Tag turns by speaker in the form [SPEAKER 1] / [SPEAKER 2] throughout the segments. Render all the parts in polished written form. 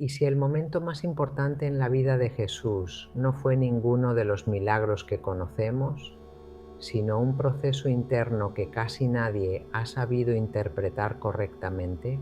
[SPEAKER 1] Y si el momento más importante en la vida de Jesús no fue ninguno de los milagros que conocemos, sino un proceso interno que casi nadie ha sabido interpretar correctamente,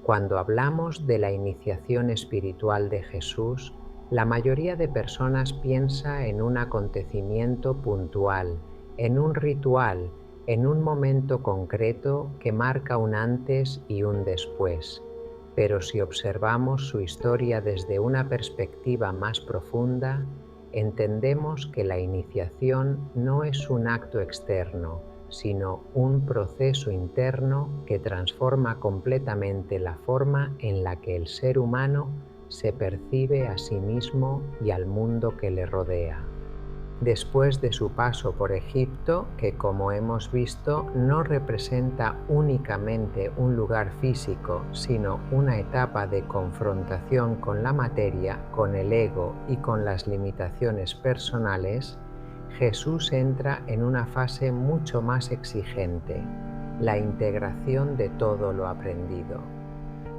[SPEAKER 1] cuando hablamos de la iniciación espiritual de Jesús, la mayoría de personas piensa en un acontecimiento puntual, en un ritual, en un momento concreto que marca un antes y un después. Pero si observamos su historia desde una perspectiva más profunda, entendemos que la iniciación no es un acto externo, sino un proceso interno que transforma completamente la forma en la que el ser humano se percibe a sí mismo y al mundo que le rodea. Después de su paso por Egipto, que como hemos visto no representa únicamente un lugar físico, sino una etapa de confrontación con la materia, con el ego y con las limitaciones personales, Jesús entra en una fase mucho más exigente, la integración de todo lo aprendido.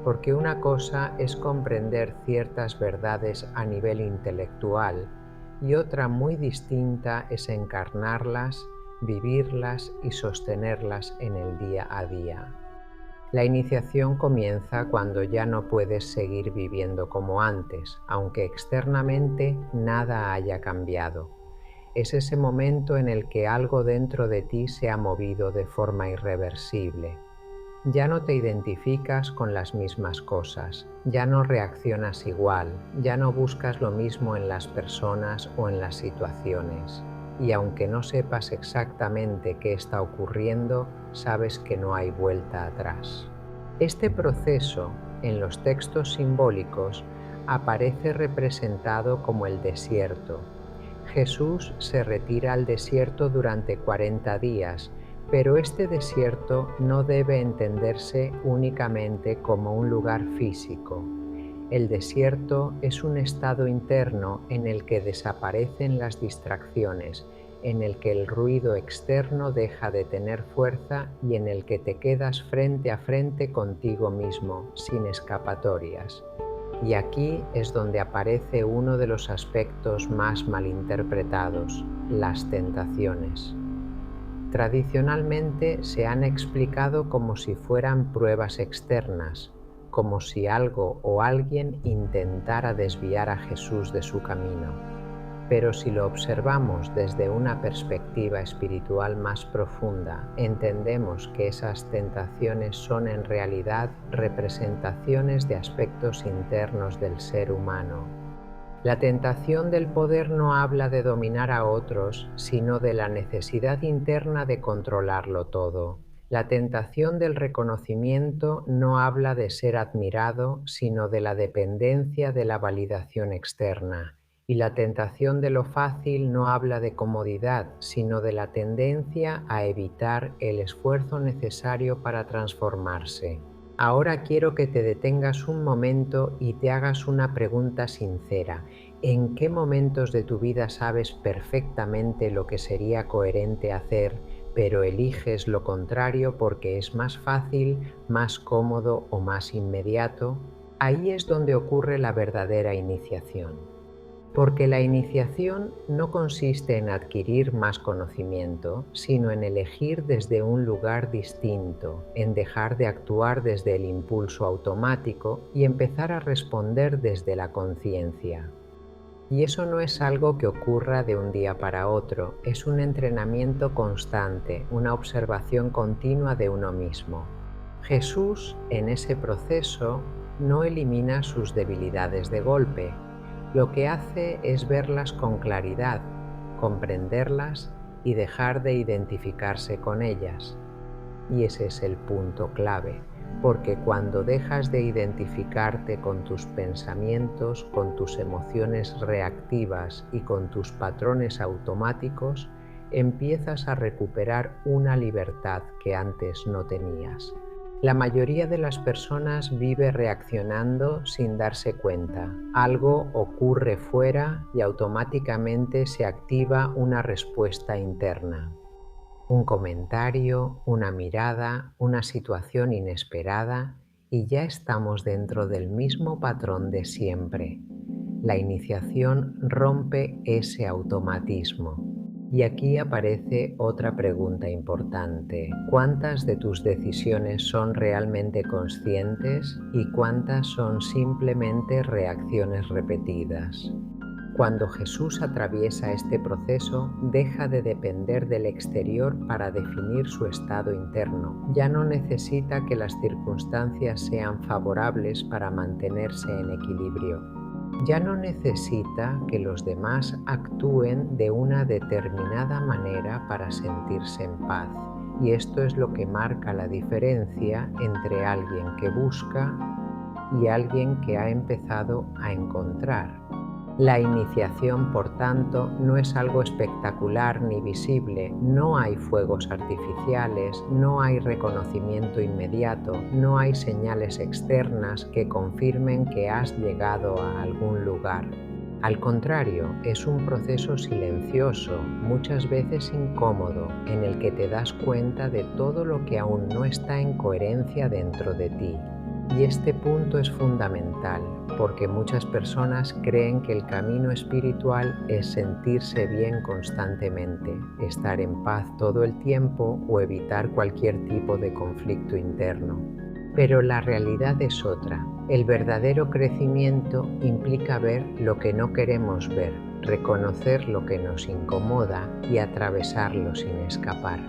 [SPEAKER 1] Porque una cosa es comprender ciertas verdades a nivel intelectual y otra muy distinta es encarnarlas, vivirlas y sostenerlas en el día a día. La iniciación comienza cuando ya no puedes seguir viviendo como antes, aunque externamente nada haya cambiado. Es ese momento en el que algo dentro de ti se ha movido de forma irreversible. Ya no te identificas con las mismas cosas, ya no reaccionas igual, ya no buscas lo mismo en las personas o en las situaciones. Y aunque no sepas exactamente qué está ocurriendo, sabes que no hay vuelta atrás. Este proceso, en los textos simbólicos, aparece representado como el desierto. Jesús se retira al desierto durante 40 días, pero este desierto no debe entenderse únicamente como un lugar físico. El desierto es un estado interno en el que desaparecen las distracciones, en el que el ruido externo deja de tener fuerza y en el que te quedas frente a frente contigo mismo, sin escapatorias. Y aquí es donde aparece uno de los aspectos más malinterpretados, las tentaciones. Tradicionalmente se han explicado como si fueran pruebas externas, como si algo o alguien intentara desviar a Jesús de su camino. Pero si lo observamos desde una perspectiva espiritual más profunda, entendemos que esas tentaciones son en realidad representaciones de aspectos internos del ser humano. La tentación del poder no habla de dominar a otros, sino de la necesidad interna de controlarlo todo. La tentación del reconocimiento no habla de ser admirado, sino de la dependencia de la validación externa. Y la tentación de lo fácil no habla de comodidad, sino de la tendencia a evitar el esfuerzo necesario para transformarse. Ahora quiero que te detengas un momento y te hagas una pregunta sincera. ¿En qué momentos de tu vida sabes perfectamente lo que sería coherente hacer, pero eliges lo contrario porque es más fácil, más cómodo o más inmediato? Ahí es donde ocurre la verdadera iniciación. Porque la iniciación no consiste en adquirir más conocimiento, sino en elegir desde un lugar distinto, en dejar de actuar desde el impulso automático y empezar a responder desde la conciencia. Y eso no es algo que ocurra de un día para otro, es un entrenamiento constante, una observación continua de uno mismo. Jesús, en ese proceso, no elimina sus debilidades de golpe. Lo que hace es verlas con claridad, comprenderlas y dejar de identificarse con ellas. Y ese es el punto clave, porque cuando dejas de identificarte con tus pensamientos, con tus emociones reactivas y con tus patrones automáticos, empiezas a recuperar una libertad que antes no tenías. La mayoría de las personas vive reaccionando sin darse cuenta. Algo ocurre fuera y automáticamente se activa una respuesta interna. Un comentario, una mirada, una situación inesperada, y ya estamos dentro del mismo patrón de siempre. La iniciación rompe ese automatismo. Y aquí aparece otra pregunta importante. ¿Cuántas de tus decisiones son realmente conscientes y cuántas son simplemente reacciones repetidas? Cuando Jesús atraviesa este proceso, deja de depender del exterior para definir su estado interno. Ya no necesita que las circunstancias sean favorables para mantenerse en equilibrio. Ya no necesita que los demás actúen de una determinada manera para sentirse en paz. Y esto es lo que marca la diferencia entre alguien que busca y alguien que ha empezado a encontrar. La iniciación, por tanto, no es algo espectacular ni visible, no hay fuegos artificiales, no hay reconocimiento inmediato, no hay señales externas que confirmen que has llegado a algún lugar. Al contrario, es un proceso silencioso, muchas veces incómodo, en el que te das cuenta de todo lo que aún no está en coherencia dentro de ti. Y este punto es fundamental, porque muchas personas creen que el camino espiritual es sentirse bien constantemente, estar en paz todo el tiempo o evitar cualquier tipo de conflicto interno. Pero la realidad es otra. El verdadero crecimiento implica ver lo que no queremos ver, reconocer lo que nos incomoda y atravesarlo sin escapar.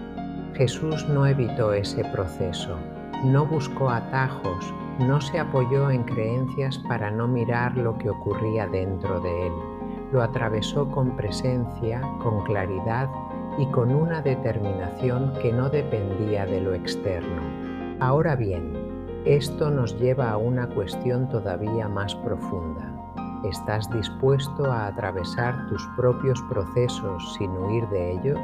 [SPEAKER 1] Jesús no evitó ese proceso, no buscó atajos, no se apoyó en creencias para no mirar lo que ocurría dentro de él. Lo atravesó con presencia, con claridad y con una determinación que no dependía de lo externo. Ahora bien, esto nos lleva a una cuestión todavía más profunda. ¿Estás dispuesto a atravesar tus propios procesos sin huir de ellos?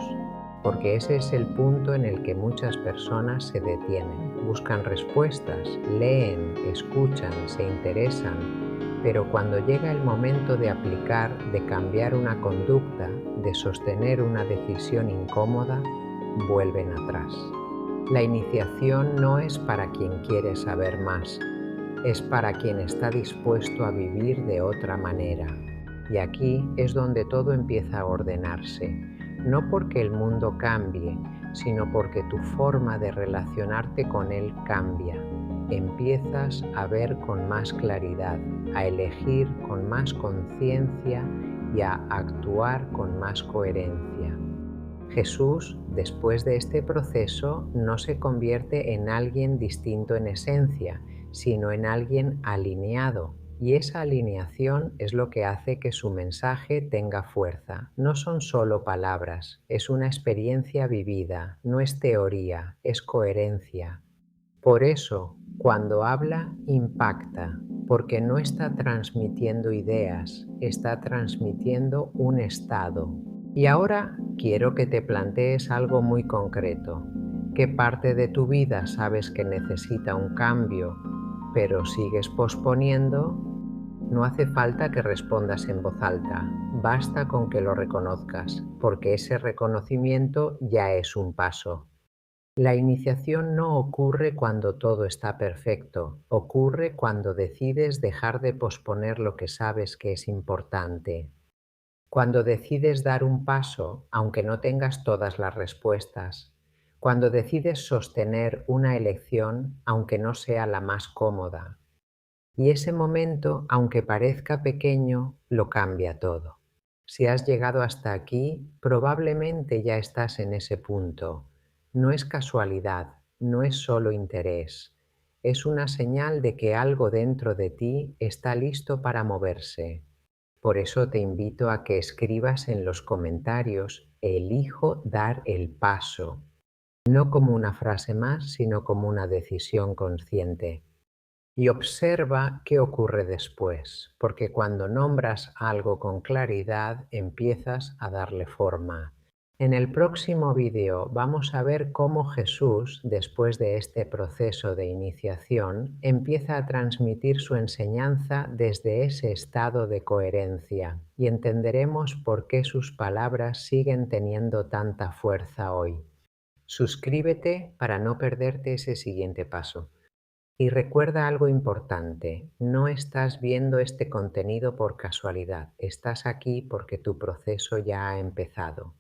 [SPEAKER 1] Porque ese es el punto en el que muchas personas se detienen, buscan respuestas, leen, escuchan, se interesan, pero cuando llega el momento de aplicar, de cambiar una conducta, de sostener una decisión incómoda, vuelven atrás. La iniciación no es para quien quiere saber más, es para quien está dispuesto a vivir de otra manera. Y aquí es donde todo empieza a ordenarse, no porque el mundo cambie, sino porque tu forma de relacionarte con él cambia. Empiezas a ver con más claridad, a elegir con más conciencia y a actuar con más coherencia. Jesús, después de este proceso, no se convierte en alguien distinto en esencia, sino en alguien alineado. Y esa alineación es lo que hace que su mensaje tenga fuerza. No son solo palabras, es una experiencia vivida, no es teoría, es coherencia. Por eso, cuando habla, impacta, porque no está transmitiendo ideas, está transmitiendo un estado. Y ahora quiero que te plantees algo muy concreto. ¿Qué parte de tu vida sabes que necesita un cambio, pero sigues posponiendo? No hace falta que respondas en voz alta, basta con que lo reconozcas, porque ese reconocimiento ya es un paso. La iniciación no ocurre cuando todo está perfecto, ocurre cuando decides dejar de posponer lo que sabes que es importante. Cuando decides dar un paso, aunque no tengas todas las respuestas. Cuando decides sostener una elección, aunque no sea la más cómoda. Y ese momento, aunque parezca pequeño, lo cambia todo. Si has llegado hasta aquí, probablemente ya estás en ese punto. No es casualidad, no es solo interés. Es una señal de que algo dentro de ti está listo para moverse. Por eso te invito a que escribas en los comentarios "Elijo dar el paso", no como una frase más, sino como una decisión consciente. Y observa qué ocurre después, porque cuando nombras algo con claridad empiezas a darle forma. En el próximo vídeo vamos a ver cómo Jesús, después de este proceso de iniciación, empieza a transmitir su enseñanza desde ese estado de coherencia y entenderemos por qué sus palabras siguen teniendo tanta fuerza hoy. Suscríbete para no perderte ese siguiente paso. Y recuerda algo importante, no estás viendo este contenido por casualidad, estás aquí porque tu proceso ya ha empezado.